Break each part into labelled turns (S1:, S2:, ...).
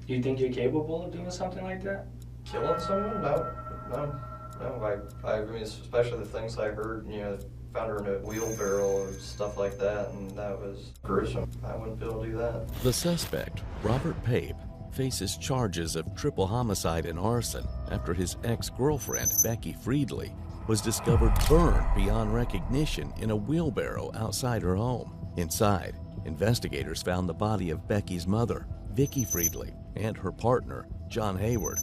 S1: Do you think you're capable of doing something like that?
S2: Killing someone? No, no, no. I mean, especially the things I heard, found her in a wheelbarrow and stuff like that, and that was gruesome. I wouldn't be able to do that.
S3: The suspect, Robert Pape, faces charges of triple homicide and arson after his ex-girlfriend, Becky Friedley, was discovered burned beyond recognition in a wheelbarrow outside her home. Inside, investigators found the body of Becky's mother, Vicky Friedley, and her partner, John Hayward,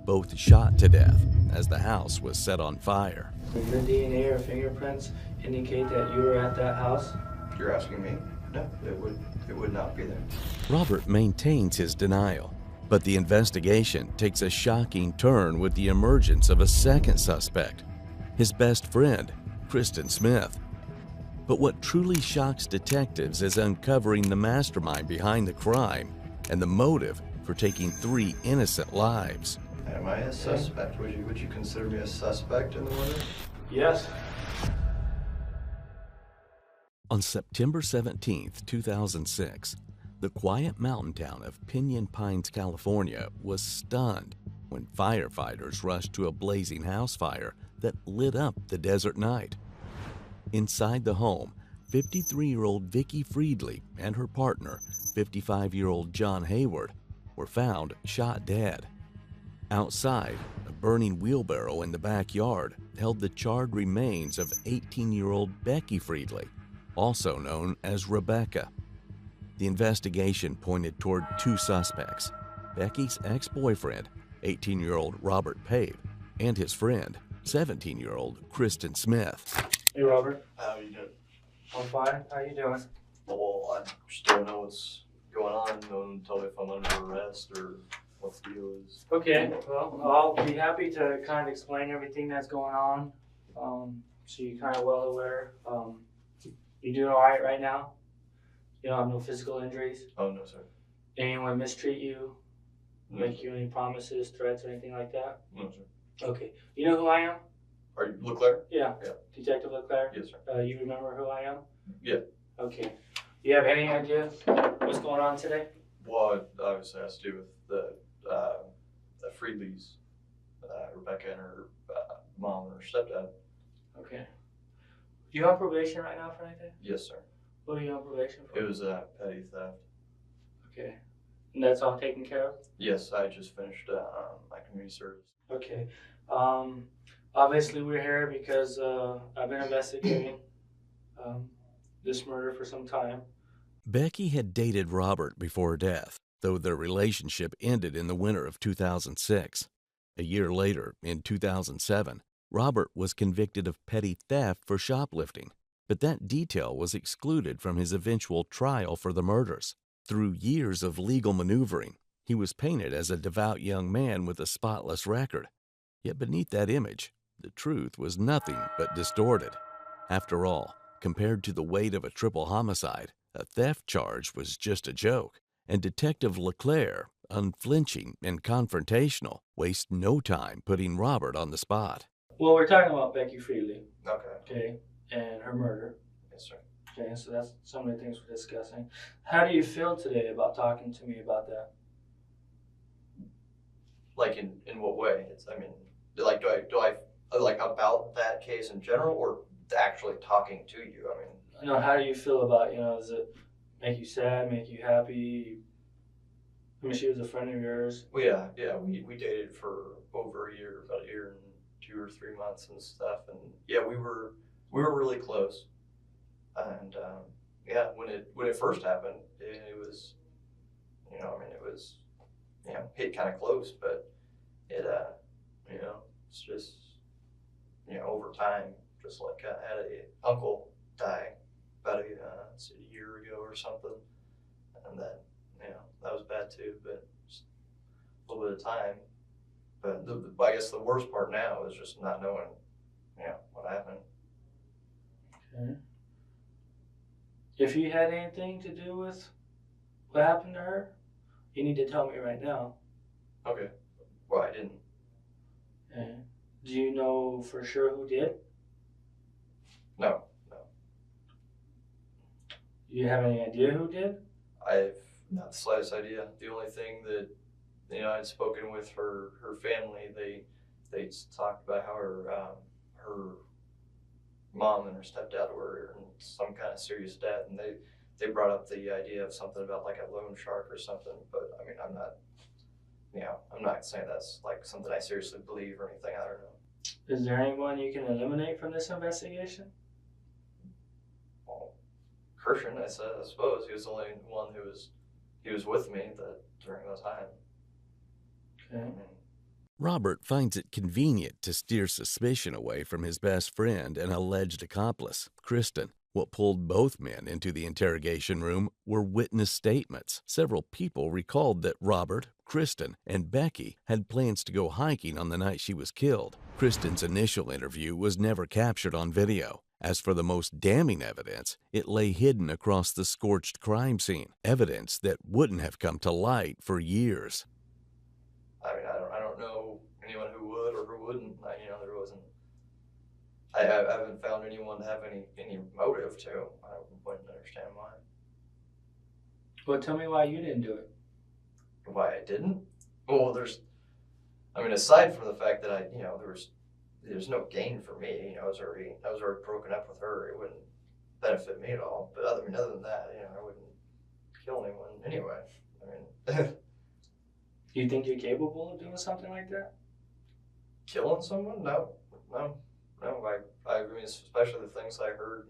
S3: both shot to death as the house was set on fire.
S1: Does your DNA or fingerprints indicate that you were at that house?
S2: You're asking me? No, it would not be there.
S3: Robert maintains his denial, but the investigation takes a shocking turn with the emergence of a second suspect, his best friend, Kristen Smith. But what truly shocks detectives is uncovering the mastermind behind the crime and the motive for taking 3 innocent lives.
S2: Am I a suspect? Would you consider me a suspect in the murder?
S1: Yes.
S3: On September 17, 2006, the quiet mountain town of Pinyon Pines, California was stunned when firefighters rushed to a blazing house fire that lit up the desert night. Inside the home, 53-year-old Vicky Friedley and her partner, 55-year-old John Hayward, were found shot dead. Outside, a burning wheelbarrow in the backyard held the charred remains of 18-year-old Becky Friedley, also known as Rebecca. The investigation pointed toward 2 suspects, Becky's ex-boyfriend, 18-year-old Robert Pape, and his friend, 17-year-old Kristen Smith.
S1: Hey, Robert.
S2: How you doing?
S1: I'm fine. How you doing?
S2: Well, I just don't know what's going on. No one told me if I'm under arrest or what the deal is.
S1: Okay, well, I'll be happy to kind of explain everything that's going on, so you're kind of well aware. You doing all right now? You don't have no physical injuries?
S2: Oh, no, sir.
S1: Anyone mistreat you?
S2: No,
S1: Make you any promises, threats, or anything like that?
S2: no, sir.
S1: Okay. You know who I am?
S2: Are you Leclerc?
S1: Yeah.
S2: Yeah.
S1: Detective Leclerc?
S2: Yes, sir.
S1: You remember who I am?
S2: Yeah.
S1: Okay. You have any idea what's going on today?
S2: Well, it obviously has to do with the Friedleys, Rebecca and her mom and her stepdad.
S1: Okay. You on probation right now for anything?
S2: Yes, sir.
S1: What are you on probation for?
S2: It was petty theft.
S1: Okay. And that's all taken care of?
S2: Yes, I just finished my community service.
S1: Okay. Obviously we're here because I've been investigating this murder for some time.
S3: Becky had dated Robert before her death, though their relationship ended in the winter of 2006. A year later, in 2007, Robert was convicted of petty theft for shoplifting, but that detail was excluded from his eventual trial for the murders. Through years of legal maneuvering, he was painted as a devout young man with a spotless record. Yet beneath that image, the truth was nothing but distorted. After all, compared to the weight of a triple homicide, a theft charge was just a joke, and Detective Leclerc, unflinching and confrontational, wasted no time putting Robert on the spot.
S1: Well, we're talking about Becky Friedley,
S2: Okay.
S1: okay, and her murder.
S2: Yes, sir.
S1: Okay, so that's some of the things we're discussing. How do you feel today about talking to me about that?
S2: Like in what way? I mean, like do I like about that case in general or actually talking to you? I mean,
S1: How do you feel about, does it make you sad, make you happy? I mean, she was a friend of yours.
S2: well, yeah, we dated for over a year, about a year and 2 or 3 months and stuff, and yeah, we were really close, and yeah, when it first happened, it was, I mean, it was, hit kind of close, but it, it's just, over time, just like I had a uncle die about a year ago or something, and that, that was bad too, but just a little bit of time. But I guess the worst part now is just not knowing, what happened.
S1: Okay. If you had anything to do with what happened to her, you need to tell me right now.
S2: Okay. Well, I didn't.
S1: Okay. Do you know for sure who did?
S2: No.
S1: Do you have any idea who did?
S2: I've not the slightest idea. The only thing that I'd spoken with her family. They talked about how her mom and her stepdad were in some kind of serious debt, and they brought up the idea of something about like a loan shark or something. But I mean, I'm not saying that's like something I seriously believe or anything. I don't know.
S1: Is there anyone you can eliminate from this investigation?
S2: Well, Christian, I suppose he was the only one he was with me during that time.
S1: Okay.
S3: Robert finds it convenient to steer suspicion away from his best friend and alleged accomplice, Kristen. What pulled both men into the interrogation room were witness statements. Several people recalled that Robert, Kristen, and Becky had plans to go hiking on the night she was killed. Kristen's initial interview was never captured on video. As for the most damning evidence, it lay hidden across the scorched crime scene, evidence that wouldn't have come to light for years.
S2: I mean, I don't know anyone who would or who wouldn't. There wasn't. I haven't found anyone to have any motive to. I wouldn't understand why.
S1: Well, tell me why you didn't do it.
S2: Why I didn't? Well, aside from the fact that there's no gain for me. I was already broken up with her. It wouldn't benefit me at all. But other than that, I wouldn't kill anyone anyway. I mean,
S1: Do you think you're capable of doing something like that?
S2: killing someone? No. I mean, especially the things I heard.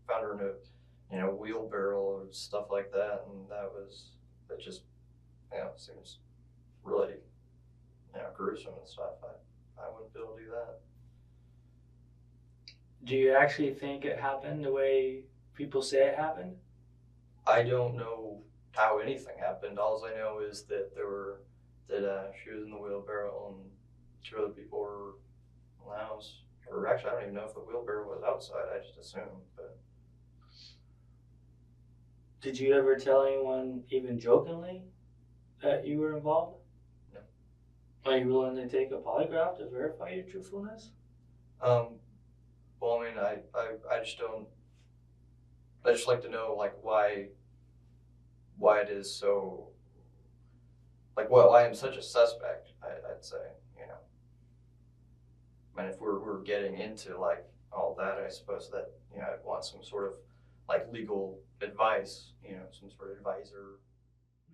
S2: Found her in a wheelbarrow or stuff like that, and that just seems really gruesome and stuff. I wouldn't be able to do that.
S1: Do you actually think it happened the way people say it happened?
S2: I don't know how anything happened. All I know is that she was in the wheelbarrow and two other people were in the house. Or actually, I don't even know if the wheelbarrow was outside. I just assumed. But
S1: Did you ever tell anyone, even jokingly, that you were involved?
S2: No.
S1: Are you willing to take a polygraph to verify your truthfulness?
S2: well, I mean, I just don't. I just like to know like why it is so. Like, why I'm such a suspect. I'd say, And if we're getting into like all that, I suppose that I'd want some sort of like legal advice, some sort of advisor or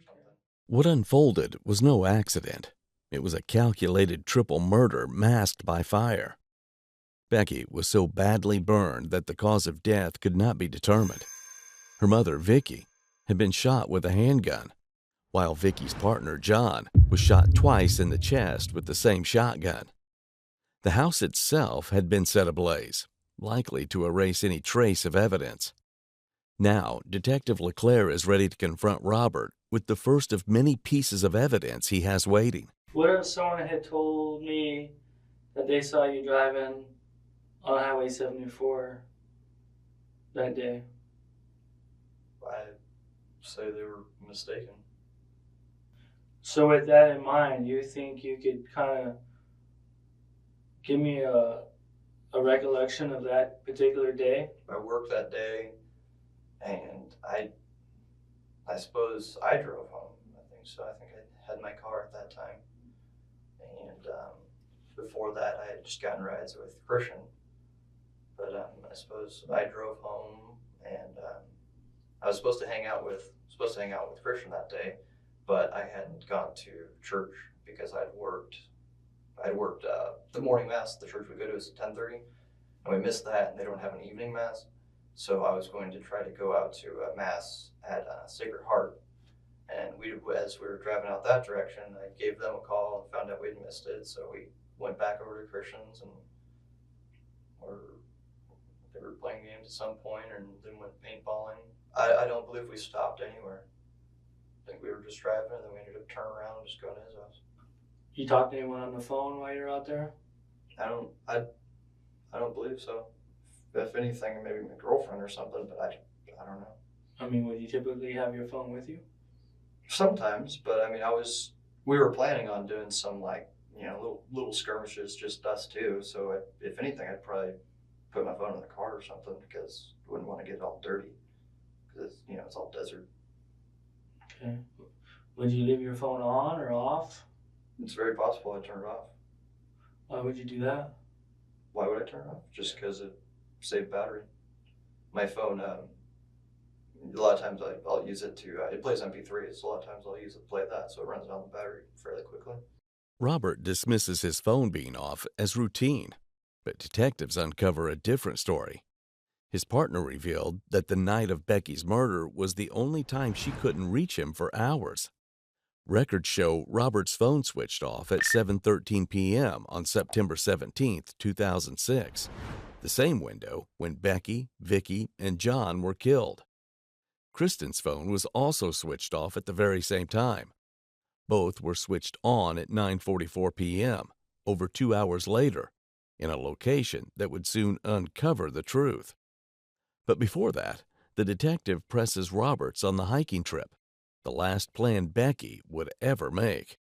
S2: something.
S3: What unfolded was no accident. It was a calculated triple murder masked by fire. Becky was so badly burned that the cause of death could not be determined. Her mother, Vicky, had been shot with a handgun, while Vicky's partner, John, was shot twice in the chest with the same shotgun. The house itself had been set ablaze, likely to erase any trace of evidence. Now, Detective LeClaire is ready to confront Robert with the first of many pieces of evidence he has waiting.
S1: What if someone had told me that they saw you driving on Highway 74 that day?
S2: I'd say they were mistaken.
S1: So with that in mind, you think you could kind of give me a recollection of that particular day?
S2: I worked that day, and I suppose I drove home. I think so. I think I had my car at that time, and before that, I had just gotten rides with Christian. But I suppose I drove home, and I was supposed to hang out with Christian that day, but I hadn't gone to church because I'd worked the morning mass. The church we go to is at 10:30, and we missed that, and they don't have an evening mass. So I was going to try to go out to a mass at Sacred Heart, and as we were driving out that direction, I gave them a call and found out we'd missed it. So we went back over to Christian's, and they were playing games at some point, and then went paintballing. I don't believe we stopped anywhere. I think we were just driving, and then we ended up turning around and just going to his house.
S1: You talked to anyone on the phone while you were out there?
S2: I don't believe so. If anything, maybe my girlfriend or something, but I don't know.
S1: I mean, would you typically have your phone with you?
S2: Sometimes, but I mean, we were planning on doing some little skirmishes, just us two. So if anything, I'd probably put my phone in the car or something because I wouldn't want to get it all dirty because it's all desert.
S1: Okay. Would you leave your phone on or off?
S2: It's very possible I turned it off.
S1: Why would you do that?
S2: Why would I turn it off? Just because it saved battery. My phone, a lot of times I'll use it to, it plays MP3, so a lot of times I'll use it to play that, so it runs down the battery fairly quickly.
S3: Robert dismisses his phone being off as routine, but detectives uncover a different story. His partner revealed that the night of Becky's murder was the only time she couldn't reach him for hours. Records show Robert's phone switched off at 7:13 p.m. on September 17, 2006, the same window when Becky, Vicky, and John were killed. Kristen's phone was also switched off at the very same time. Both were switched on at 9:44 p.m., over 2 hours later, in a location that would soon uncover the truth. But before that, the detective presses Roberts on the hiking trip, the last plan Becky would ever make.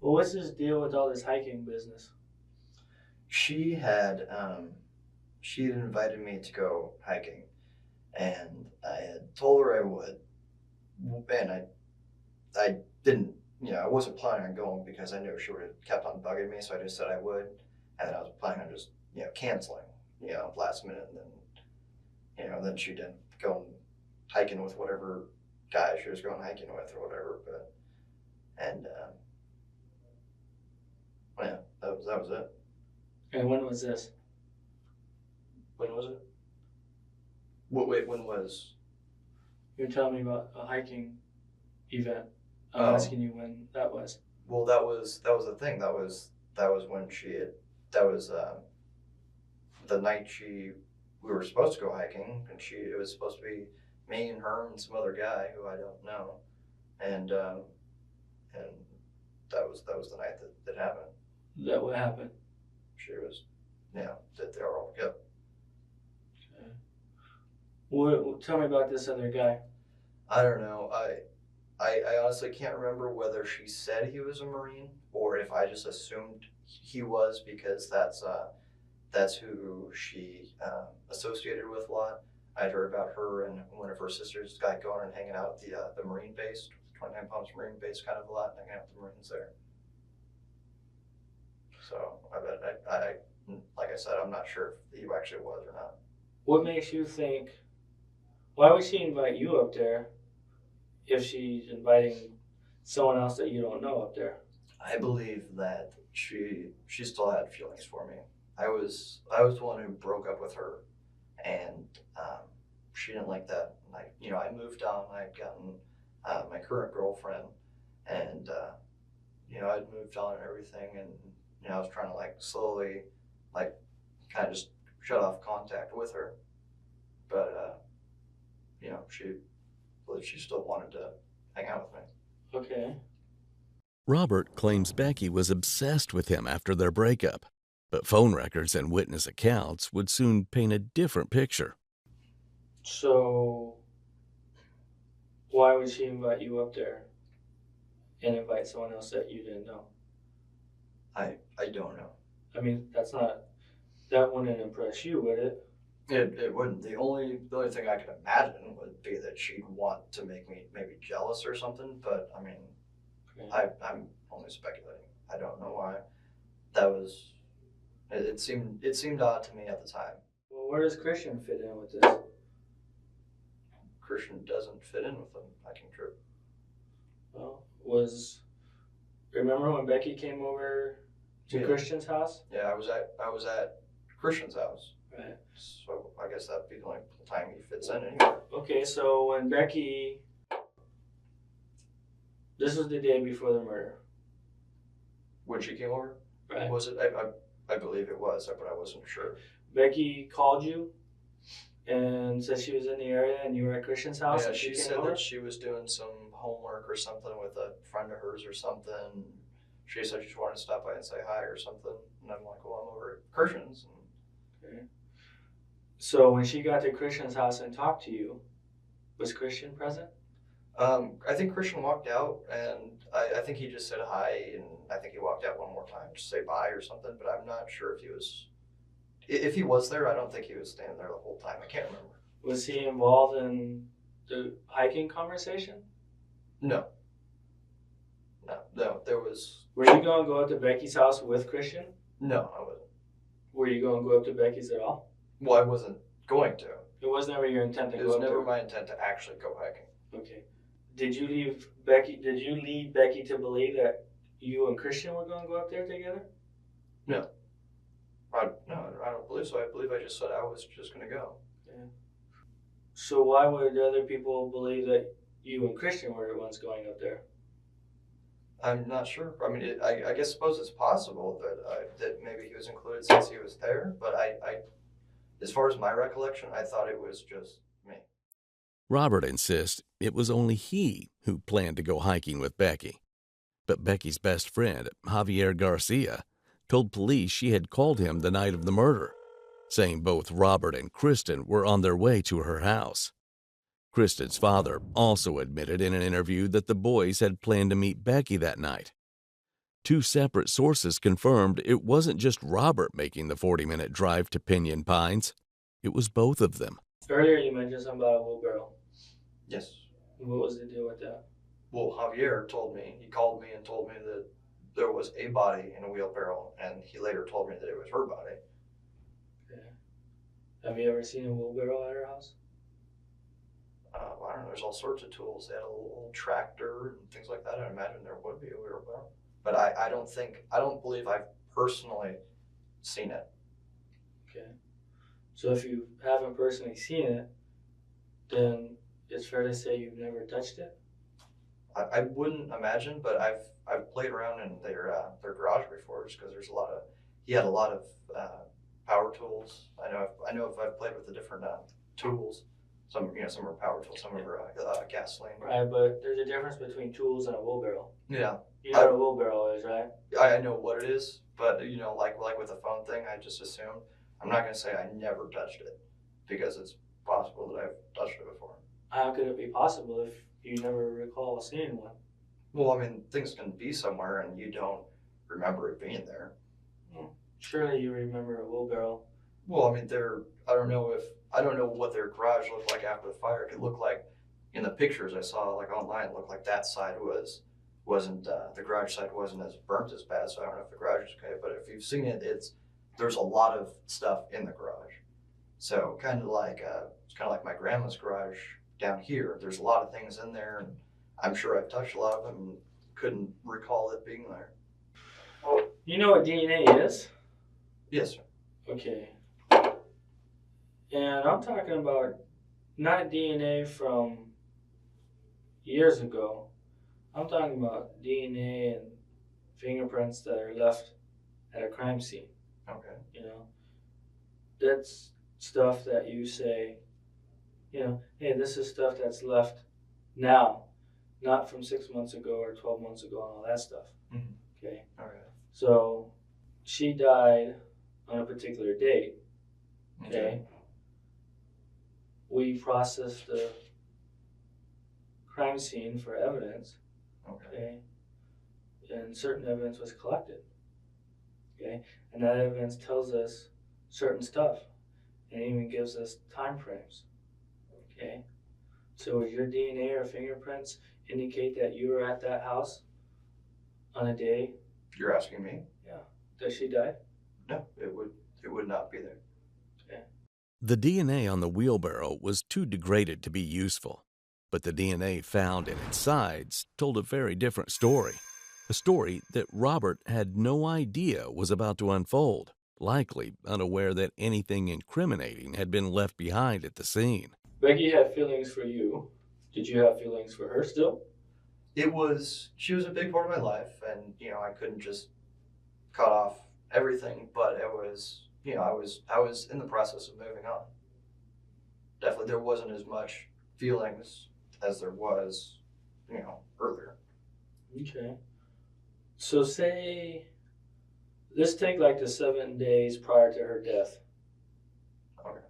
S1: Well, what's this deal with all this hiking business?
S2: She had invited me to go hiking, and I had told her I would, and I didn't, I wasn't planning on going because I knew she would have kept on bugging me, so I just said I would, and then I was planning on just, canceling, last minute, and then, then she didn't go hiking with whatever guy she was going hiking with or whatever, and yeah, that was it.
S1: And when was this?
S2: When was it? Wait, when was?
S1: You're telling me about a hiking event. I'm
S2: Oh.
S1: asking you when that was.
S2: Well, that was the thing. That was when that was the night we were supposed to go hiking, and it was supposed to be me and her and some other guy who I don't know, and that was the night that happened.
S1: That what happened?
S2: She was, that they were all yep.
S1: Okay. Tell me about this other guy.
S2: I don't know. I honestly can't remember whether she said he was a Marine or if I just assumed he was, because that's who she associated with a lot. I'd heard about her and one of her sisters got going and hanging out at the Marine base, 29 Palms Marine base, kind of a lot, and hanging out with the Marines there. So I like I said, I'm not sure if he actually was or not.
S1: What makes you think? Why would she invite you up there if she's inviting someone else that you don't know up there?
S2: I believe that she still had feelings for me. I was the one who broke up with her, and she didn't like that. I moved on. I had gotten my current girlfriend, and I'd moved on and everything, and I was trying to slowly kind of just shut off contact with her, but she still wanted to hang out with me.
S1: Okay.
S3: Robert claims Becky was obsessed with him after their breakup, but phone records and witness accounts would soon paint a different picture.
S1: So, why would she invite you up there and invite someone else that you didn't know?
S2: I don't know.
S1: I mean, that wouldn't impress you, would it?
S2: It wouldn't. The only thing I could imagine would be that she'd want to make me maybe jealous or something. But I mean, okay. I'm only speculating. I don't know why. That was. It seemed odd to me at the time.
S1: Well, where does Christian fit in with this?
S2: Christian doesn't fit in with the hiking trip.
S1: Well, remember when Becky came over to Christian's house?
S2: Yeah, I was at Christian's house.
S1: Right.
S2: So I guess that'd be the only time he fits in anyway.
S1: Okay, so when this was the day before the murder.
S2: When she came over?
S1: Right.
S2: Was it? I believe it was, but I wasn't sure.
S1: Becky called you and said she was in the area and you were at Christian's house?
S2: Yeah, she said that she was doing some homework or something with a friend of hers or something. She said she just wanted to stop by and say hi or something. And I'm like, well, I'm over at Christian's.
S1: Okay. So when she got to Christian's house and talked to you, was Christian present?
S2: I think Christian walked out, and I think he just said hi, and I think he walked out one more time to say bye or something, but I'm not sure if he was there. I don't think he was standing there the whole time. I can't remember.
S1: Was he involved in the hiking conversation?
S2: No. No, there was.
S1: Were you going to go up to Becky's house with Christian?
S2: No, I wasn't.
S1: Were you going to go up to Becky's at all?
S2: Well, I wasn't going to.
S1: It was never your intent to
S2: It
S1: go
S2: was
S1: up
S2: never
S1: there?
S2: my intent to actually go hiking.
S1: Okay. Did you lead Becky to believe that you and Christian were going to go up there together?
S2: No, I don't believe so. I believe I just said I was just going to go.
S1: Yeah. So why would the other people believe that you and Christian were the ones going up there?
S2: I'm not sure. I mean, I guess suppose it's possible that maybe he was included since he was there. But I, as far as my recollection, I thought it was just me.
S3: Robert insists it was only he who planned to go hiking with Becky. But Becky's best friend, Javier Garcia, told police she had called him the night of the murder, saying both Robert and Kristen were on their way to her house. Kristen's father also admitted in an interview that the boys had planned to meet Becky that night. Two separate sources confirmed it wasn't just Robert making the 40-minute drive to Pinyon Pines. It was both of them.
S1: Earlier you mentioned something about a wheelbarrow.
S2: Yes.
S1: What was the deal with that?
S2: Well, Javier told me, he called me and told me that there was a body in a wheelbarrow, and he later told me that it was her body.
S1: Okay. Have you ever seen a wheelbarrow at her house?
S2: I don't know, there's all sorts of tools. They had a little tractor and things like that. I imagine there would be a wheelbarrow. But I don't believe I've personally seen it.
S1: Okay. So if you haven't personally seen it, then it's fair to say you've never touched it?
S2: I wouldn't imagine, but I've played around in their garage before, just because he had a lot of power tools. I know if I've played with the different tools. Some are power tools, some are gasoline.
S1: Right, but there's a difference between tools and a wheelbarrow.
S2: Yeah.
S1: You know what a wheelbarrow is, right?
S2: I know what it is, but like with the phone thing, I just assumed. I'm not going to say I never touched it, because it's possible that I've touched it before.
S1: How could it be possible if you never recall seeing one?
S2: Well, I mean, things can be somewhere and you don't remember it being there.
S1: Surely you remember a wheelbarrow.
S2: Well, I mean, I don't know what their garage looked like after the fire. It could look like, in the pictures I saw like online, it looked like that side wasn't the garage side wasn't as burnt as bad. So I don't know if the garage is okay, but if you've seen it, there's a lot of stuff in the garage. So it's kind of like my grandma's garage down here. There's a lot of things in there, and I'm sure I've touched a lot of them and couldn't recall it being there.
S1: You know what DNA is?
S2: Yes, sir.
S1: Okay. And I'm talking about not DNA from years ago. I'm talking about DNA and fingerprints that are left at a crime scene.
S2: Okay.
S1: You know, that's stuff that you say, hey, this is stuff that's left now, not from 6 months ago or 12 months ago and all that stuff.
S2: Mm-hmm.
S1: Okay.
S2: All right.
S1: So she died on a particular date. Okay. We processed the crime scene for evidence. Okay. And certain evidence was collected. Okay. And that evidence tells us certain stuff. And it even gives us time frames. Okay. So would your DNA or fingerprints indicate that you were at that house on a day?
S2: You're asking me?
S1: Yeah. That she died?
S2: No, it would not be there.
S1: Okay.
S3: The DNA on the wheelbarrow was too degraded to be useful, but the DNA found in its sides told a very different story. A story that Robert had no idea was about to unfold, likely unaware that anything incriminating had been left behind at the scene.
S1: Becky had feelings for you. Did you have feelings for her still?
S2: She was a big part of my life, and I couldn't just cut off everything, but it was, I was in the process of moving on. Definitely there wasn't as much feelings as there was, earlier.
S1: Okay. So let's take like the 7 days prior to her death.
S2: Okay.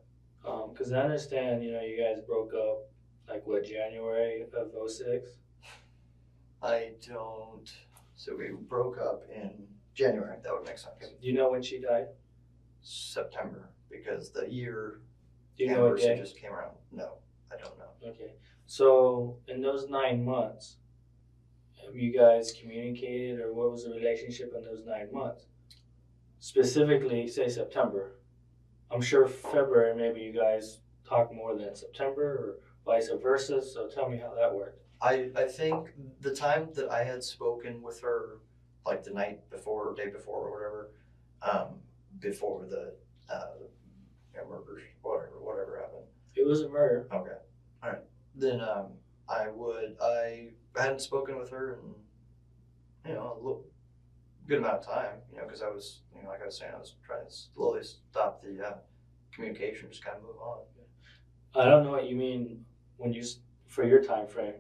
S1: Because I understand, you guys broke up like what, January of 06?
S2: So we broke up in January. That would make sense.
S1: Do you know when she died?
S2: September, because the year
S1: Do you know what
S2: anniversary
S1: day?
S2: just came around. No, I don't know.
S1: Okay. So in those 9 months, have you guys communicated, or what was the relationship in those 9 months? Specifically, say September. I'm sure February, maybe you guys talk more than September, or vice versa. So tell me how that worked.
S2: I think the time that I had spoken with her, like the night before or day before or whatever, before the murder, whatever happened.
S1: It was a murder.
S2: Okay, all right. Then I hadn't spoken with her in a good amount of time, because I was, like I was saying, I was trying to slowly stop the communication, just kind of move on.
S1: I don't know what you mean when you, for your time frame,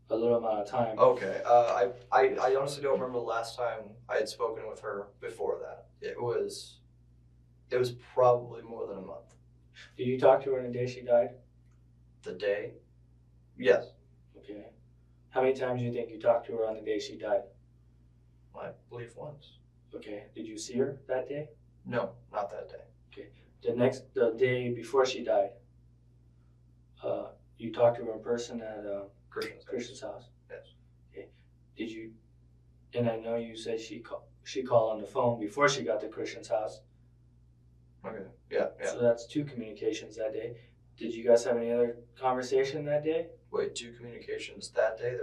S1: a little amount of time.
S2: Okay, I honestly don't remember the last time I had spoken with her before that. It was probably more than a month.
S1: Did you talk to her on the day she died?
S2: The day? Yes.
S1: Okay. How many times do you think you talked to her on the day she died?
S2: I believe once.
S1: Okay. Did you see her that day?
S2: No, not that day.
S1: Okay. The day before she died, you talked to her in person at Christian's house?
S2: Yes.
S1: Okay. Did you, and I know you said she called on the phone before she got to Christian's house.
S2: Okay. Yeah.
S1: So that's 2 communications that day. Did you guys have any other conversation that day?
S2: Wait, 2 communications that day?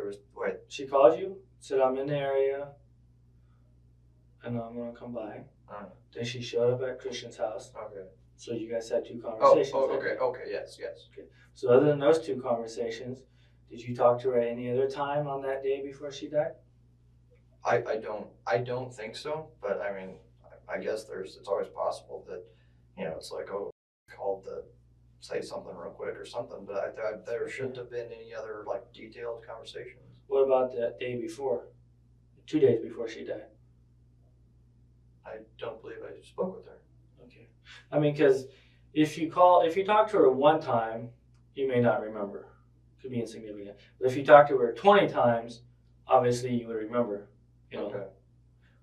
S1: She called you, said I'm in the area, and I'm gonna come by. Then she showed up at Christian's house.
S2: Okay.
S1: So you guys had 2 conversations.
S2: Okay, yes.
S1: Okay. So other than those 2 conversations, did you talk to her at any other time on that day before she died?
S2: I don't think so, but I mean, I guess it's always possible that, it's like, called to say something real quick or something, but there shouldn't have been any other, like, detailed conversations.
S1: What about that day before? 2 days before she died?
S2: I don't believe I spoke with her.
S1: Okay. I mean, because if you talk to her 1 time, you may not remember. Could be insignificant. But if you talk to her 20 times, obviously you would remember.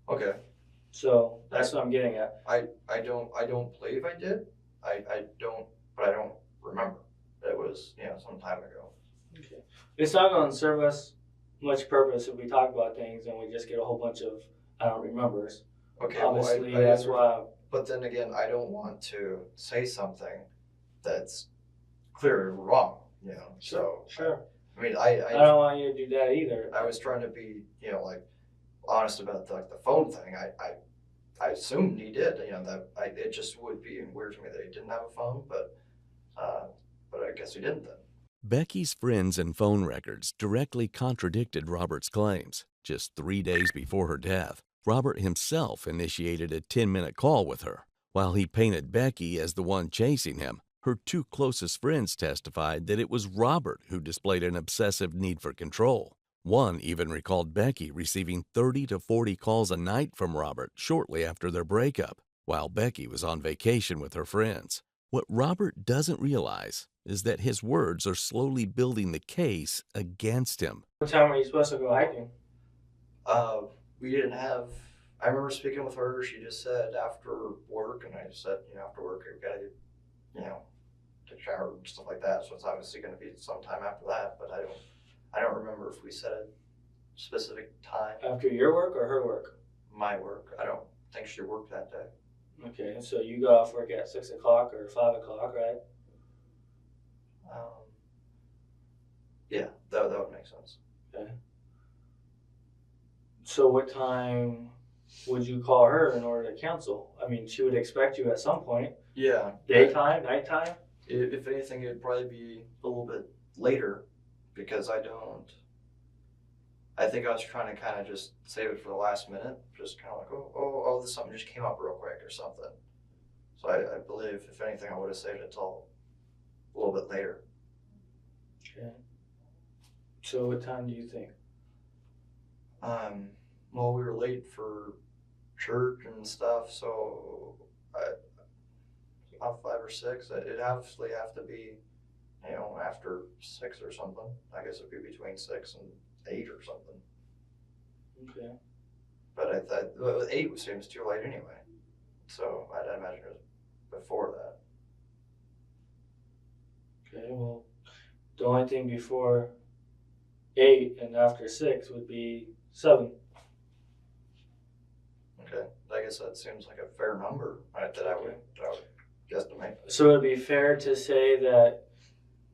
S2: Okay.
S1: So that's what I'm getting at.
S2: I don't believe I did. But I don't remember. It was, some time ago.
S1: Okay. It's not going to serve us much purpose if we talk about things and we just get a whole bunch of I don't remembers.
S2: Okay.
S1: Obviously,
S2: well,
S1: that's why.
S2: But then again, I don't want to say something that's clearly wrong. So
S1: sure.
S2: I mean,
S1: I don't want you to do that either.
S2: I was trying to be, like, honest about the phone thing. I assumed he did. It just would be weird to me that he didn't have a phone, but I guess he didn't then.
S3: Becky's friends and phone records directly contradicted Robert's claims. Just 3 days before her death, Robert himself initiated a 10-minute call with her. While he painted Becky as the one chasing him, her 2 closest friends testified that it was Robert who displayed an obsessive need for control. One even recalled Becky receiving 30 to 40 calls a night from Robert shortly after their breakup, while Becky was on vacation with her friends. What Robert doesn't realize is that his words are slowly building the case against him.
S1: What time were you supposed to go hiking?
S2: We didn't have. I remember speaking with her. She just said after work, and I said, after work, I've got to, take a shower and stuff like that. So it's obviously going to be sometime after that. But I don't remember if we set a specific time.
S1: After your work or her work?
S2: My work. I don't think she worked that day.
S1: Okay, so you got off work at 6 o'clock or 5 o'clock, right?
S2: Yeah, that would make sense.
S1: Okay. So what time would you call her in order to cancel? I mean, she would expect you at some point.
S2: Yeah.
S1: Daytime, nighttime?
S2: If anything, it'd probably be a little bit later, because I think I was trying to kind of just save it for the last minute, just kind of like, oh, this something just came up real quick or something. So I believe, if anything, I would have saved it till a little bit later.
S1: Okay. So what time do you think?
S2: Well, we were late for church and stuff, so about 5 or 6. It'd obviously have to be, after 6 or something. I guess it'd be between 6 and 8 or something.
S1: Okay.
S2: But I thought 8 seems too late anyway. So I'd imagine it was before that.
S1: Okay, well, the only thing before 8 and after 6 would be 7.
S2: Okay, I guess that seems like a fair number, right? That I would guesstimate.
S1: So it'd be fair to say that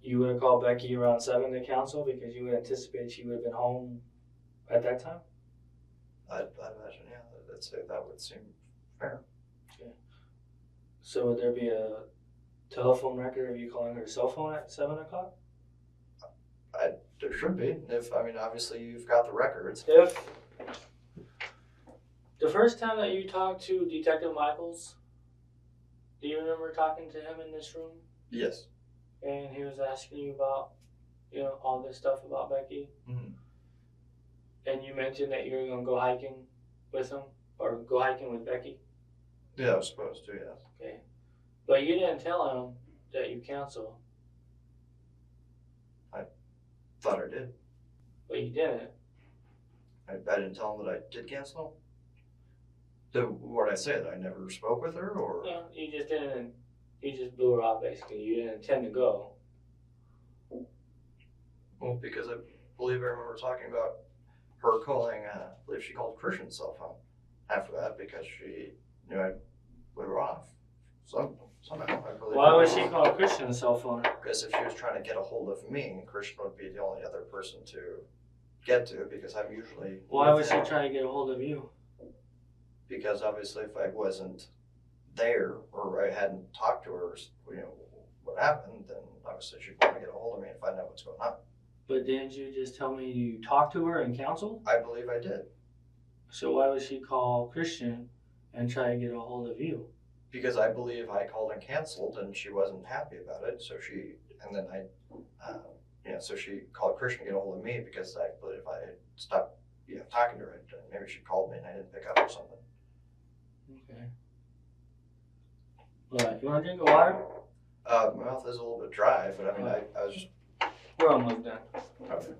S1: you would have called Becky around 7 to counsel because you would anticipate she would have been home at that time?
S2: I'd imagine, yeah, I'd say that would seem fair.
S1: So would there be a telephone record of you calling her cell phone at 7 o'clock?
S2: There should be. Obviously you've got the records.
S1: If the first time that you talked to Detective Michaels, do you remember talking to him in this room?
S2: Yes.
S1: And he was asking you about, all this stuff about Becky?
S2: Mm-hmm.
S1: And you mentioned that you were going to go hiking with him, or go hiking with Becky?
S2: Yeah, I was supposed to, yes.
S1: Okay. But you didn't tell him that you counsel.
S2: Thought I did.
S1: But you didn't.
S2: I didn't tell him that I did cancel. What did I say? That I never spoke with her, or?
S1: No, you just didn't. You just blew her off, basically. You didn't intend to go.
S2: Well, because I believe I remember talking about her calling, I believe she called Christian's cell phone after that because she knew I blew her off. Somehow, I believe.
S1: Why would she call Christian's cell phone?
S2: Because if she was trying to get a hold of me, Christian would be the only other person to get to because I'm usually.
S1: Why was she trying to get a hold of you?
S2: Because obviously if I wasn't there or I hadn't talked to her, what happened, then obviously she'd want to get a hold of me and find out what's going on.
S1: But didn't you just tell me you talked to her and counseled?
S2: I believe I did.
S1: So why would she call Christian and try to get a hold of you?
S2: Because I believe I called and canceled and she wasn't happy about it. So she called Christian to get a hold of me because I believe I had stopped, talking to her. Maybe she called me and I didn't pick up or something.
S1: Okay. Alright, you want to drink of water?
S2: My mouth is a little bit dry, but I was just.
S1: We're almost done.
S2: Okay.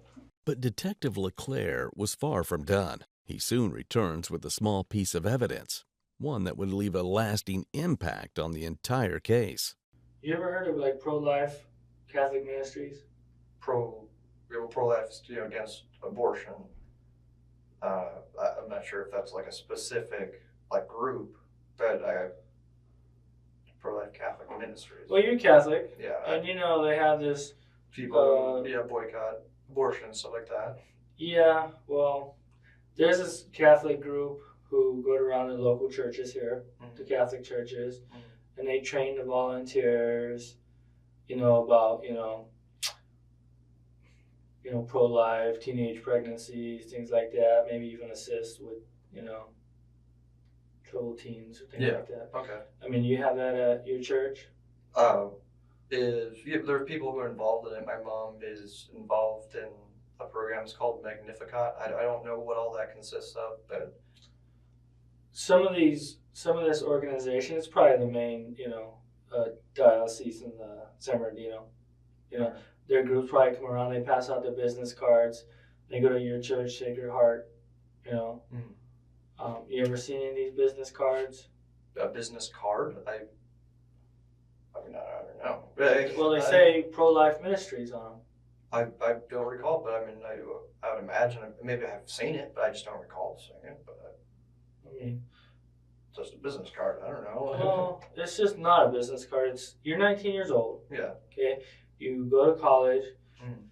S3: But Detective LeClaire was far from done. He soon returns with a small piece of evidence, one that would leave a lasting impact on the entire case.
S1: You ever heard of pro-life Catholic ministries?
S2: Pro-life, against abortion. I'm not sure if that's like a specific group, but pro-life Catholic ministries.
S1: Well, you're Catholic.
S2: Yeah.
S1: And they have this.
S2: People, boycott abortion and stuff like that.
S1: Yeah, well, there's this Catholic group who go around the local churches here, the Catholic churches, and they train the volunteers, about, pro-life, teenage pregnancies, things like that, maybe even assist with, troubled teens or things like that.
S2: Okay.
S1: You have that at your church?
S2: There are people who are involved in it. My mom is involved in a program. It's called Magnificat. I don't know what all that consists of, but
S1: some of this organization is probably the main, diocese in San Bernardino. Their groups probably come around. They pass out their business cards. They go to your church, Sacred Heart. You ever seen any of these business cards?
S2: A business card? I don't know.
S1: Well, they say pro-life ministries on them.
S2: I don't recall, but I would imagine maybe I've seen it, but I just don't recall seeing it. But just a business card. I don't know.
S1: Well, it's just not a business card. You're 19 years old.
S2: Yeah.
S1: Okay. You go to college.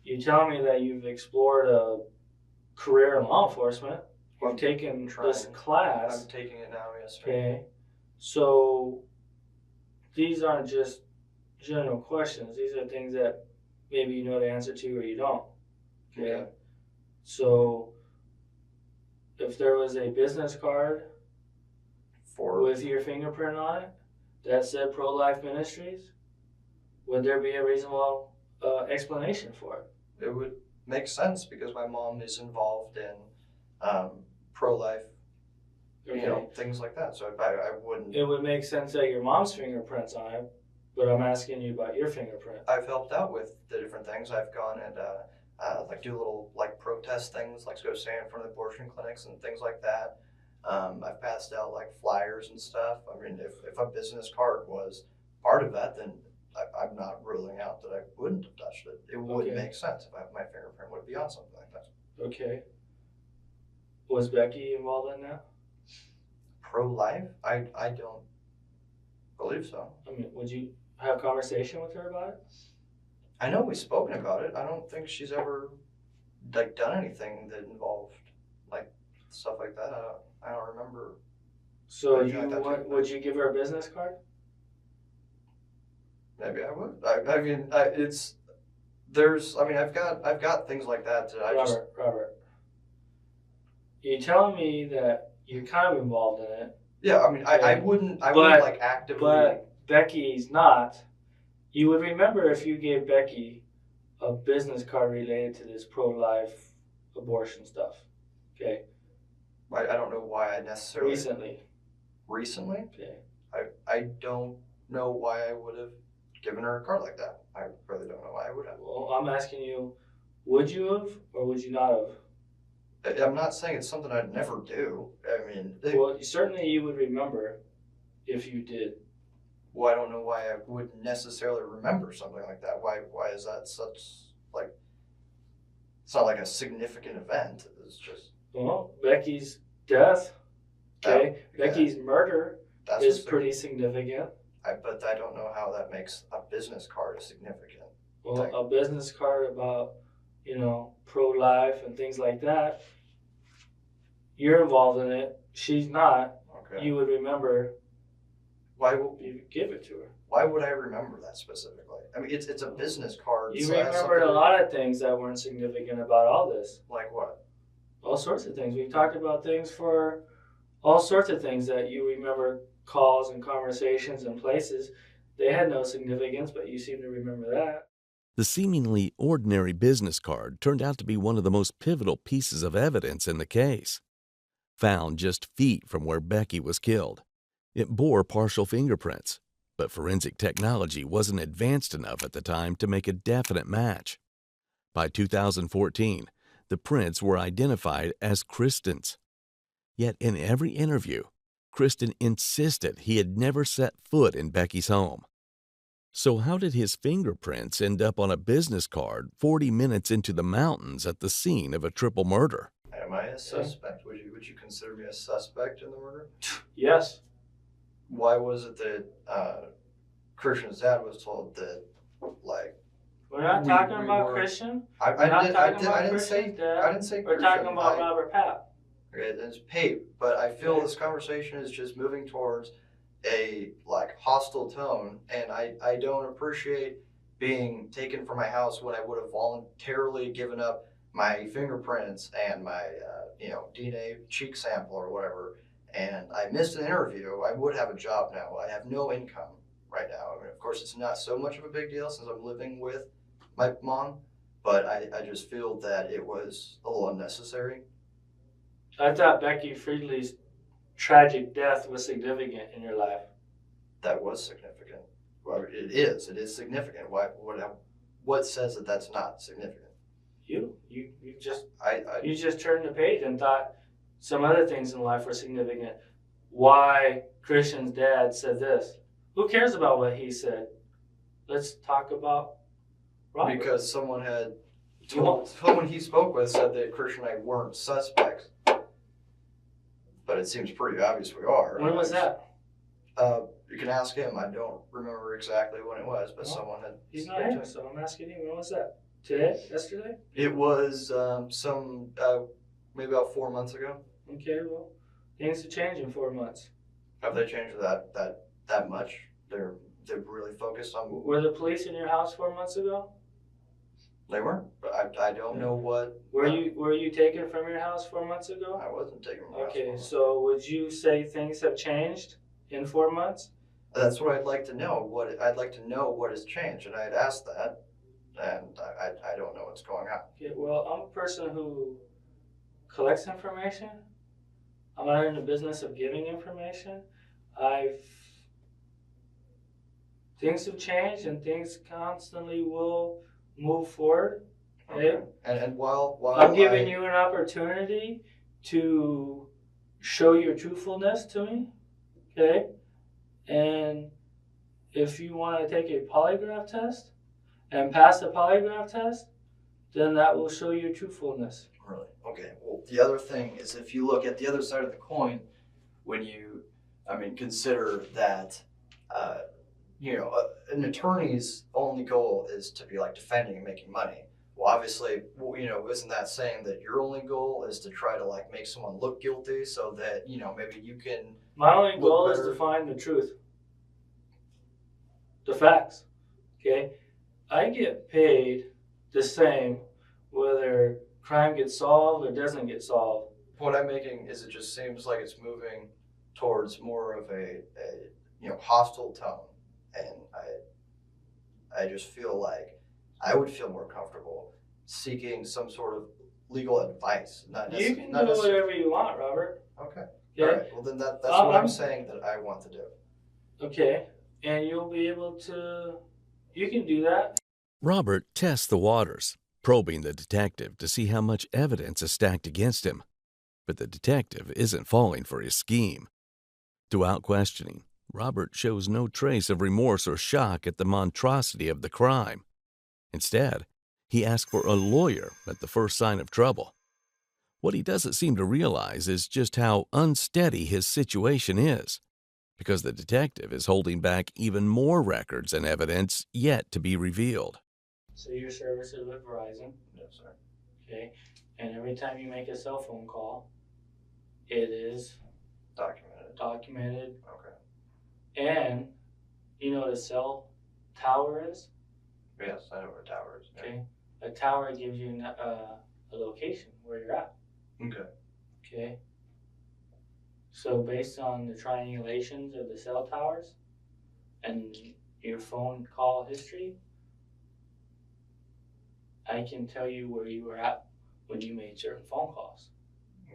S1: You tell me that you've explored a career in law enforcement. You've taken this class.
S2: I'm taking it now. Yes. Sir.
S1: Okay. So these aren't just general questions. These are things that maybe you know the answer to or you don't. Okay.
S2: Yeah.
S1: So if there was a business card with your fingerprint on it that said Pro-Life Ministries, would there be a reasonable explanation for it?
S2: It would make sense because my mom is involved in pro-life, things like that. So I wouldn't.
S1: It would make sense that your mom's fingerprint's on it, but I'm asking you about your fingerprint.
S2: I've helped out with the different things. I've gone and do little protest things, like go stand in front of abortion clinics and things like that. I've passed out flyers and stuff. If a business card was part of that, then I'm not ruling out that I wouldn't have touched it. It would make sense if my fingerprint would be on something like that.
S1: Okay. Was Becky involved in that?
S2: Pro-life? I don't believe so.
S1: I mean, would you have a conversation with her about it?
S2: I know we've spoken about it. I don't think she's ever like done anything that involved like stuff like that. I don't remember.
S1: So
S2: anything like that too.
S1: would you give her a business card?
S2: Maybe I would. I mean, it's there's. I mean, I've got things like that that I just.
S1: Robert, you're telling me that you're kind of involved in it.
S2: Yeah, I mean, I wouldn't like actively.
S1: But Becky's not. You would remember if you gave Becky a business card related to this pro-life abortion stuff. Okay.
S2: I don't know why I necessarily.
S1: Recently.
S2: Okay.
S1: Okay.
S2: I don't know why I would have given her a card like that. I really don't know why I would have.
S1: Well, I'm asking you, would you have or would you not have?
S2: I'm not saying it's something I'd never do. I mean,
S1: Well, certainly you would remember if you did.
S2: Well, I don't know why I would necessarily remember something like that. Why is that such like? It's not like a significant event. It's just.
S1: Well, Becky's death. Okay.
S2: Yeah.
S1: Becky's murder
S2: That's
S1: is pretty significant.
S2: But I don't know how that makes a business card significant.
S1: Well, a business card about, pro-life and things like that. You're involved in it. She's not.
S2: Okay.
S1: You would remember.
S2: Why would
S1: you give it to her?
S2: Why would I remember that specifically? I mean, it's a business card.
S1: You
S2: so
S1: remembered a lot of things that weren't significant about all this.
S2: Like what?
S1: All sorts of things. We've talked about things for all sorts of things that you remember, calls and conversations and places. They had no significance, but you seem to remember that.
S3: The seemingly ordinary business card turned out to be one of the most pivotal pieces of evidence in the case. Found just feet from where Becky was killed, it bore partial fingerprints, but forensic technology wasn't advanced enough at the time to make a definite match. By 2014, the prints were identified as Kristen's. Yet in every interview, Kristen insisted he had never set foot in Becky's home. So how did his fingerprints end up on a business card 40 minutes into the mountains at the scene of a triple murder?
S2: Am I a suspect? Would you consider me a suspect in the murder?
S1: Yes.
S2: Why was it that Christian's dad was told that, like...
S1: We're not talking about Christian.
S2: I didn't say
S1: We're talking about Robert Papp.
S2: Okay, it's Pape, but I feel this conversation is just moving towards a hostile tone, and I don't appreciate being taken from my house when I would have voluntarily given up my fingerprints and my DNA cheek sample or whatever, and I missed an interview. I would have a job now. I have no income right now. I mean, of course, it's not so much of a big deal since I'm living with my mom, but I just feel that it was a little unnecessary.
S1: I thought Becky Friedley's tragic death was significant in your life.
S2: That was significant. Well, it is significant. What says that that's not significant?
S1: You just turned the page and thought some other things in life were significant. Why Christian's dad said this. Who cares about what he said? Let's talk about Robert.
S2: Because someone he spoke with said that Christian and I weren't suspects. But it seems pretty obvious we are.
S1: When was that?
S2: You can ask him. I don't remember exactly when it was, but someone had...
S1: He's not interested, so I'm asking you. When was that? Today? Yesterday?
S2: It was maybe about 4 months ago.
S1: Okay, well, things have changed in 4 months.
S2: Have they changed that much? They're really focused on...
S1: Were the police in your house 4 months ago?
S2: They weren't, but I don't know what...
S1: Were you taken from your house 4 months ago?
S2: I wasn't taken from my house.
S1: Okay, so would you say things have changed in 4 months?
S2: That's what I'd like to know. I'd like to know what has changed, and I had asked that, and I don't know what's going on.
S1: Okay, well, I'm a person who collects information. I'm not in the business of giving information. Things have changed, and things constantly will move forward. Okay?
S2: And while
S1: I'm giving you an opportunity to show your truthfulness to me. Okay? And if you want to take a polygraph test and pass the polygraph test, then that will show your truthfulness.
S2: Really? Okay, well, the other thing is if you look at the other side of the coin, when you, consider that, uh, an attorney's only goal is to be like defending and making money. Well, obviously, isn't that saying that your only goal is to try to like make someone look guilty so that, maybe you can
S1: My only
S2: look
S1: goal is
S2: better?
S1: to find the truth, the facts. Okay, I get paid the same whether crime gets solved or doesn't get solved.
S2: Point I'm making is it just seems like it's moving towards more of a hostile tone, and I just feel like I would feel more comfortable seeking some sort of legal advice.
S1: You can do whatever you want, Robert.
S2: Okay.
S1: Okay.
S2: All right. Well, then that's what I'm saying that I want to do.
S1: Okay, and you'll be able to. You can do that.
S3: Robert tests the waters, probing the detective to see how much evidence is stacked against him. But the detective isn't falling for his scheme. Throughout questioning, Robert shows no trace of remorse or shock at the monstrosity of the crime. Instead, he asks for a lawyer at the first sign of trouble. What he doesn't seem to realize is just how unsteady his situation is, because the detective is holding back even more records and evidence yet to be revealed.
S1: So your service is with Verizon.
S2: Yes, sir.
S1: Okay, and every time you make a cell phone call, it is
S2: Documented. Okay.
S1: And you know what a cell tower is?
S2: Yes, I know where a tower is. Yeah.
S1: Okay, a tower gives you a location where you're at.
S2: Okay.
S1: Okay, so based on the triangulations of the cell towers and your phone call history, I can tell you where you were at when you made certain phone calls.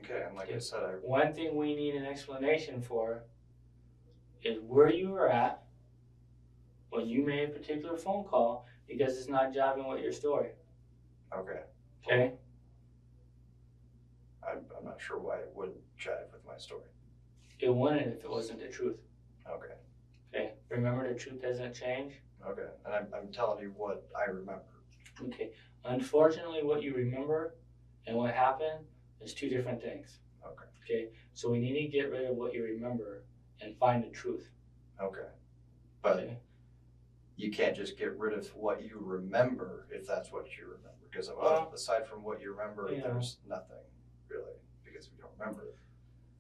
S2: Okay, and like I said,
S1: One thing we need an explanation for is where you were at when you made a particular phone call, because it's not jiving with your story.
S2: Okay.
S1: Okay?
S2: I'm not sure why it wouldn't jive with my story.
S1: It wouldn't if it wasn't the truth.
S2: Okay.
S1: Okay? Remember, the truth doesn't change.
S2: Okay, and I'm telling you what I remember.
S1: Okay. Unfortunately, what you remember and what happened is two different things.
S2: Okay.
S1: Okay? So we need to get rid of what you remember and find the truth.
S2: Okay. But
S1: Okay?
S2: you can't just get rid of what you remember if that's what you remember. Because aside from what you remember, there's nothing really, because we don't remember it.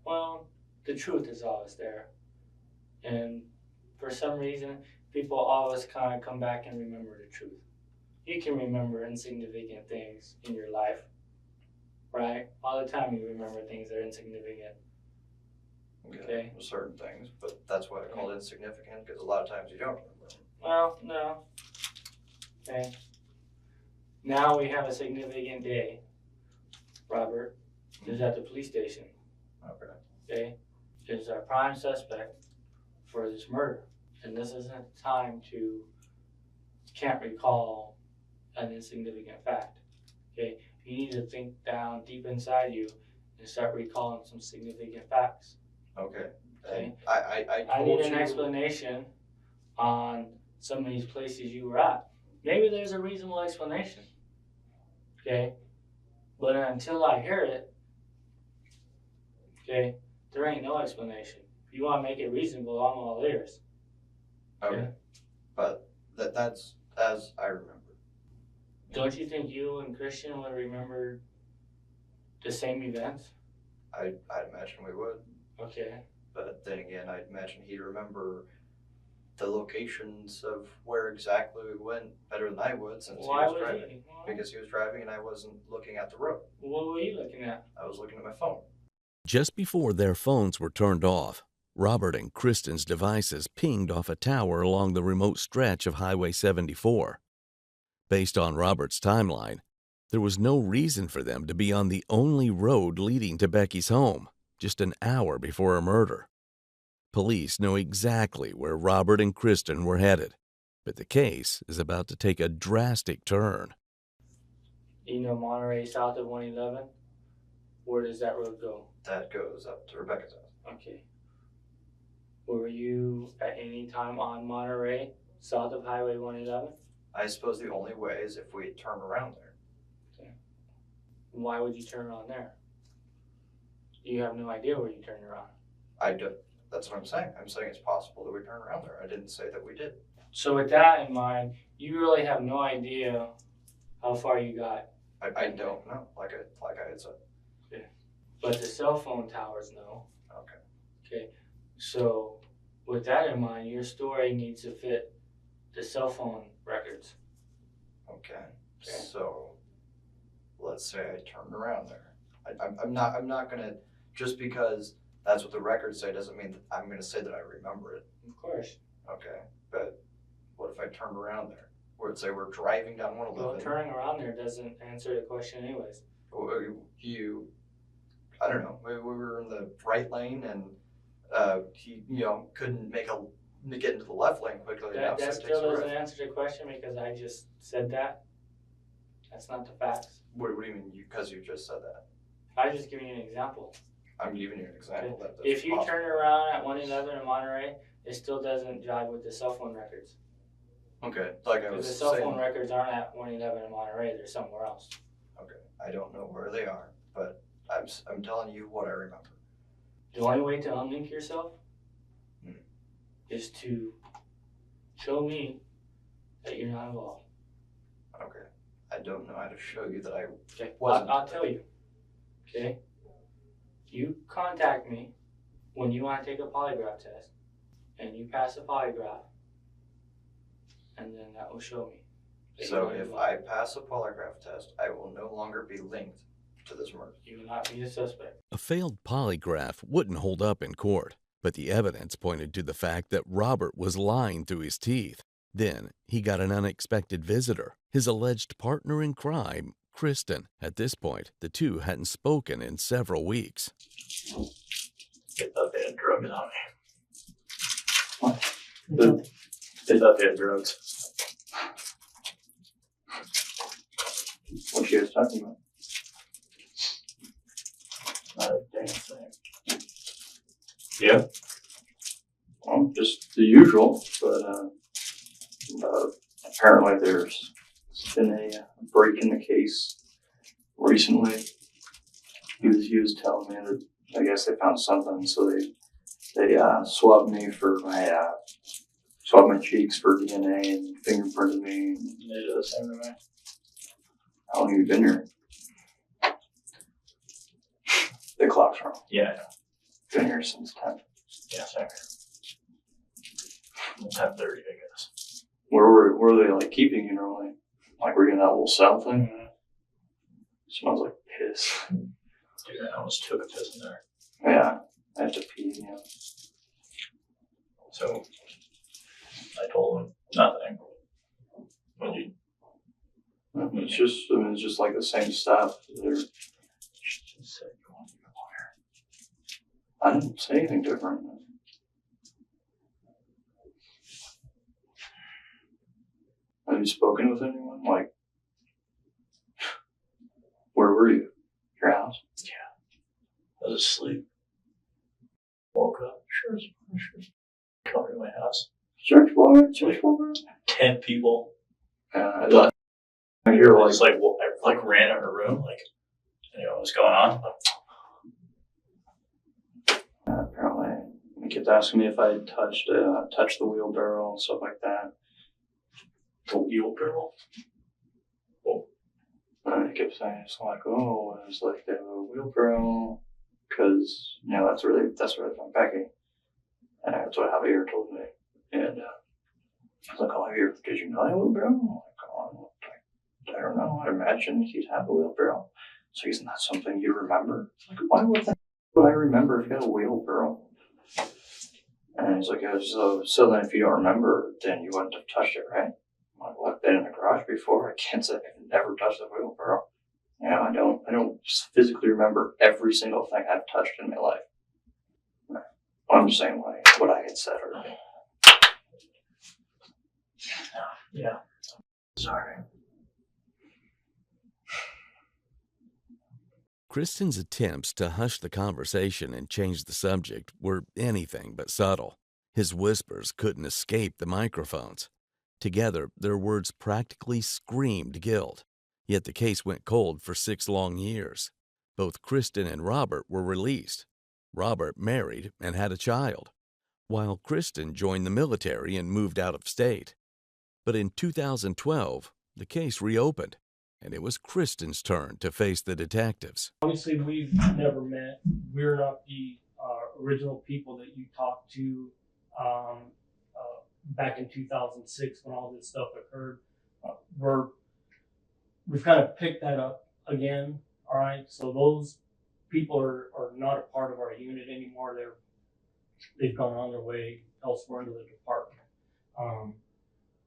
S1: Well, the truth is always there. And for some reason, people always kind of come back and remember the truth. You can remember insignificant things in your life, right? All the time you remember things that are insignificant. Okay.
S2: Certain things, but that's why I call it insignificant, because a lot of times you don't remember them.
S1: Well, no. Okay. Now we have a significant day. Robert is at the police station.
S2: Okay.
S1: Okay. Is our prime suspect for this murder. And this isn't time to can't recall an insignificant fact. Okay. You need to think down deep inside you and start recalling some significant facts.
S2: Okay.
S1: Okay.
S2: I
S1: need an explanation on some of these places you were at. Maybe there's a reasonable explanation. Okay. But until I hear it, okay, there ain't no explanation. If you want to make it reasonable, I'm all ears.
S2: Okay. But that's as I remember.
S1: Don't you think you and Christian would remember the same events?
S2: I'd imagine we would.
S1: Okay.
S2: But then again, I'd imagine he'd remember the locations of where exactly we went better than I would, since he was driving. Because he was driving and I wasn't looking at the road.
S1: What were you looking at?
S2: I was looking at my phone.
S3: Just before their phones were turned off, Robert and Kristen's devices pinged off a tower along the remote stretch of Highway 74. Based on Robert's timeline, there was no reason for them to be on the only road leading to Becky's home, just an hour before her murder. Police know exactly where Robert and Kristen were headed, but the case is about to take a drastic turn.
S1: You know Monterey south of 111? Where does that road go?
S2: That goes up to Rebecca's house.
S1: Okay. Were you at any time on Monterey south of Highway 111?
S2: I suppose the only way is if we turn around there.
S1: Okay. Why would you turn around there? You have no idea where you turned around.
S2: I do. That's what I'm saying. I'm saying it's possible that we turn around there. I didn't say that we did.
S1: So with that in mind, you really have no idea how far you got.
S2: I don't know. Like I had said.
S1: But the cell phone towers know.
S2: Okay.
S1: Okay. So with that in mind, your story needs to fit the cell phone records.
S2: Okay. So let's say I turned around there. I'm not gonna, just because that's what the records say doesn't mean that I'm gonna say that I remember it.
S1: Of course.
S2: Okay. But what if I turned around there? Where it say we're driving down 111.
S1: Well, turning around there doesn't answer the question anyways.
S2: I don't know. We were in the right lane, and he, couldn't get into the left lane quickly enough.
S1: That
S2: so it
S1: still
S2: takes a
S1: doesn't
S2: rest.
S1: answer the question because I just said that. That's not the facts.
S2: What do you mean? Because you just said that.
S1: I was just giving you an example.
S2: I'm giving you an example. That
S1: If you
S2: possible.
S1: turn around at 111 in Monterey, it still doesn't jive with the cell phone records.
S2: Okay, like I
S1: Because
S2: was
S1: the cell
S2: saying.
S1: phone records aren't at 111 in Monterey; they're somewhere else.
S2: Okay, I don't know where they are, but I'm telling you what I remember.
S1: The only way to unlink yourself
S2: Hmm.
S1: is to show me that you're not involved.
S2: Okay, I don't know how to show you that I
S1: Okay,
S2: wasn't.
S1: I'll tell you. Okay, you contact me when you want to take a polygraph test, and you pass the polygraph, and then that will show me. that
S2: So
S1: you're not
S2: if
S1: involved.
S2: I pass a polygraph test, I will no longer be linked to this murder.
S1: You will not be a suspect.
S3: A failed polygraph wouldn't hold up in court, but the evidence pointed to the fact that Robert was lying through his teeth. Then he got an unexpected visitor, his alleged partner in crime, Kristen. At this point, the two hadn't spoken in several weeks.
S4: They thought they had drugs on me. What? They thought they had drugs. What you guys talking about? Not a damn thing. Yeah. Well, just the usual, but apparently there's been a break in the case recently. He was telling me that I guess they found something, so they swabbed me for swabbed my cheeks for DNA and fingerprinted me. And they did the same to me. How long have you been here? The clock's wrong. Yeah, I know. Been here since 10. Yeah, same here. 10:30, I guess. Where were they like keeping you normally? Like were you in that little cell thing? Mm-hmm. Smells like piss. Dude, I almost took a piss in there. Yeah, I have to pee, yeah. So I told him nothing. It's just like the same stuff. She just said you want to be a lawyer. I didn't say anything different. Have you spoken with anyone? Like, where were you? Your house? Yeah. I was asleep. Woke up. Sure. Come to my house. Search warrant. 10 people. I hear like, I ran in her room, what's going on? Apparently, he kept asking me if I had touched the wheelbarrow and stuff like that. The wheelbarrow? Oh. And he kept saying, it's like, oh, it's like the wheelbarrow, because, that's where they found Becky. And that's what Javier told me. And I was like, oh, Javier, did you know that wheelbarrow? I'm like, oh, I don't know. I imagine he'd have a wheelbarrow. So isn't that something you remember? Like, why would I remember if you had a wheelbarrow? And he's like, so then if you don't remember, then you wouldn't have touched it, right? I'm like, well, I've been in the garage before. I can't say I've never touched a wheelbarrow. I don't physically remember every single thing I've touched in my life. I'm just saying what I had said earlier. Yeah. Sorry.
S3: Kristen's attempts to hush the conversation and change the subject were anything but subtle. His whispers couldn't escape the microphones. Together, their words practically screamed guilt. Yet the case went cold for 6 long years. Both Kristen and Robert were released. Robert married and had a child, while Kristen joined the military and moved out of state. But in 2012, the case reopened, and it was Kristen's turn to face the detectives.
S5: Obviously, we've never met. We're not the original people that you talked to back in 2006 when all this stuff occurred. We've kind of picked that up again. All right, so those people are not a part of our unit anymore. They've gone on their way elsewhere into the department.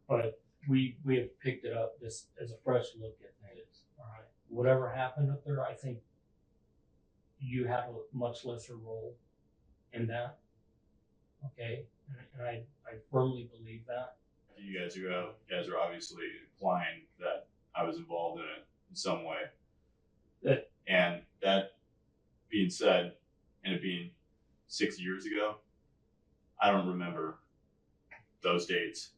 S5: But we have picked it up just as a fresh look at things. All right, whatever happened up there, I think you have a much lesser role in that. Okay, and I firmly believe that.
S6: You guys are obviously implying that I was involved in it in some way. And that being said, and it being 6 years ago, I don't remember those dates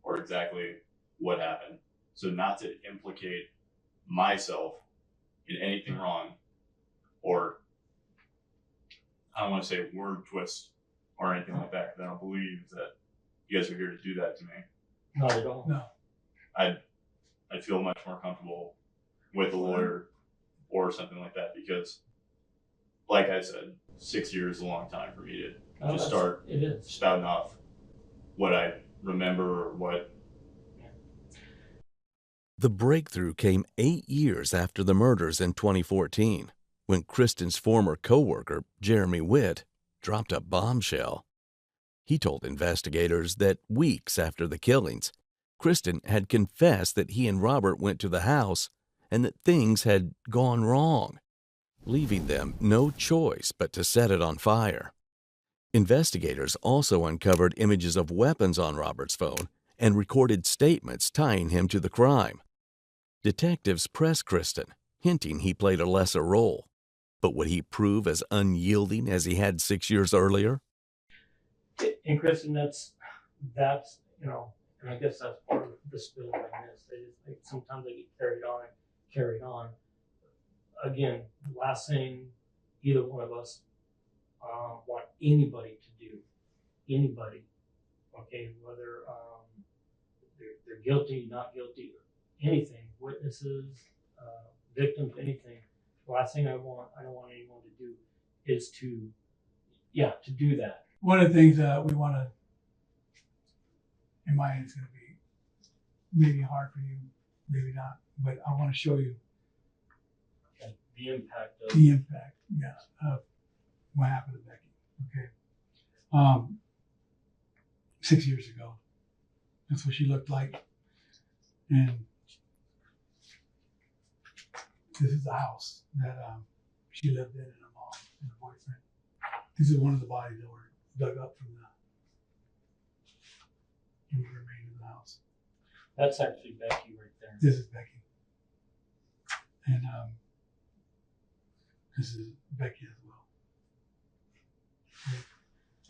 S6: or exactly what happened. So not to implicate myself in anything wrong, or I don't want to say word twist or anything like that, because I don't believe that you guys are here to do that to me.
S5: Not at all.
S6: No. I'd feel much more comfortable with a lawyer or something like that, because like I said, 6 years is a long time for me to just start spouting off what I remember or what.
S3: The breakthrough came 8 years after the murders in 2014, when Kristen's former co-worker, Jeremy Witt, dropped a bombshell. He told investigators that weeks after the killings, Kristen had confessed that he and Robert went to the house and that things had gone wrong, leaving them no choice but to set it on fire. Investigators also uncovered images of weapons on Robert's phone and recorded statements tying him to the crime. Detectives pressed Kristen, hinting he played a lesser role. But would he prove as unyielding as he had 6 years earlier?
S5: And Kristen, that's and I guess that's part of the spill like this. Sometimes they get carried on. Again, the last thing either one of us want anybody to do, okay, whether they're guilty, not guilty, anything, witnesses, victims, anything. The last thing I don't want anyone to do is to do that.
S7: One of the things we want to, in my end, it's going to be maybe hard for you, maybe not, but I want to show you
S5: the impact
S7: of what happened to Becky. Okay, 6 years ago, that's what she looked like, and this is the house that she lived in, and her mom and her boyfriend. This is one of the bodies that were dug up from the remains of the house.
S5: That's actually Becky right there.
S7: This is Becky, and this is Becky as well.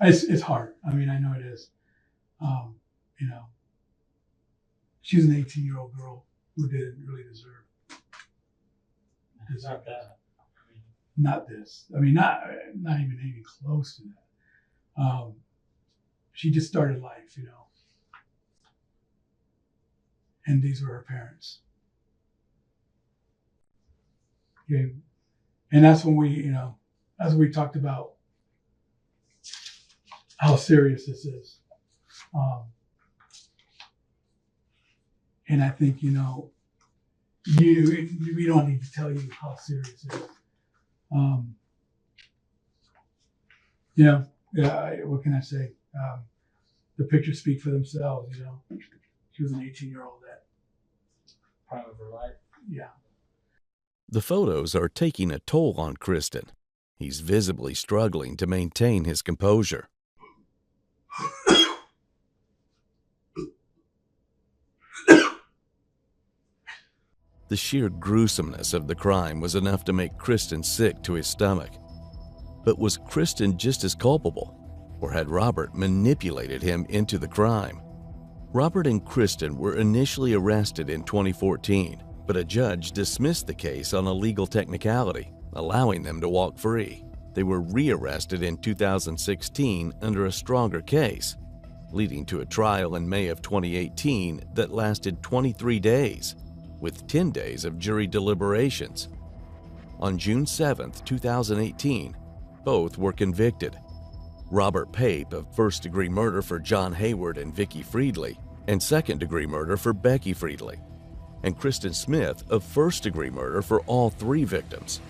S7: It's hard. I mean, I know it is. She's an 18-year-old girl who didn't really deserve
S5: Not that.
S7: Not this. I mean, not even anything close to that. She just started life, and these were her parents. Okay, and that's when we talked about how serious this is, and I think we don't need to tell you how serious it is. What can I say? The pictures speak for themselves. She was an 18-year-old that
S5: Prime of her life.
S7: Yeah.
S3: The photos are taking a toll on Kristen. He's visibly struggling to maintain his composure. The sheer gruesomeness of the crime was enough to make Kristen sick to his stomach. But was Kristen just as culpable, or had Robert manipulated him into the crime? Robert and Kristen were initially arrested in 2014 but a judge dismissed the case on a legal technicality, allowing them to walk free. They were rearrested in 2016 under a stronger case, leading to a trial in May of 2018 that lasted 23 days, with 10 days of jury deliberations. On June 7, 2018, both were convicted. Robert Pape of first-degree murder for John Hayward and Vicky Friedley, and second-degree murder for Becky Friedley, and Kristen Smith of first-degree murder for all 3 victims.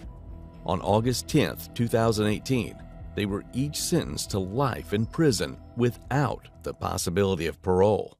S3: On August 10, 2018, they were each sentenced to life in prison without the possibility of parole.